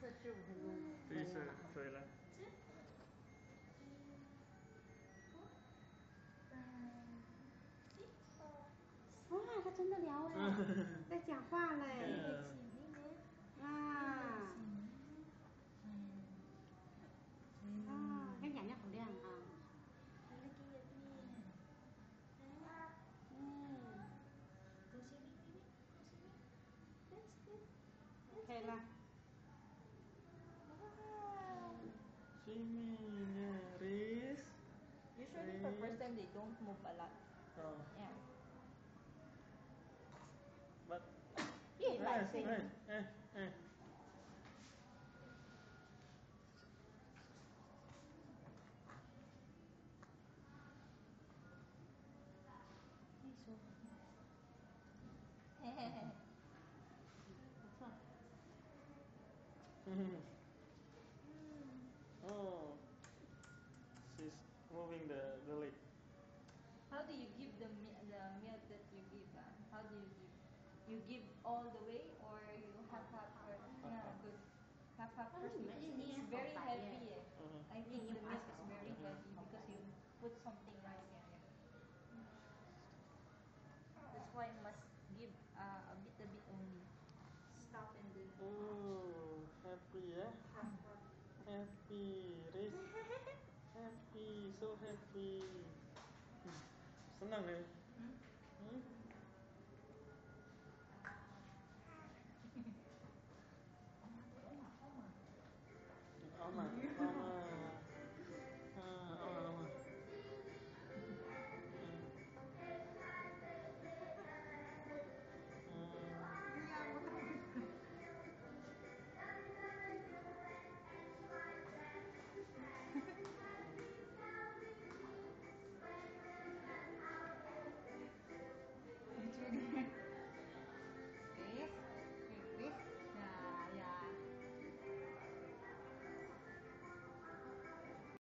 色之舞的路。绿色，对了。哇，他真的聊哎，在讲话嘞。啊。cái nhà nó hồng đen à. Okay lah. Swimming, Riz. Usually for first time they don't move a lot. Oh. Yeah. But He likes it. Oh, she's moving the leg. How do you give the milk that you give? How do you give? You give all the way or you half first? Yeah, good. Half first because it's very heavy. I think the milk is very heavy because you put something right there. That's why you must give a bit only. Stop and then. Oh, happy ya? Happy, Riz. Happy, so happy. Senang ya?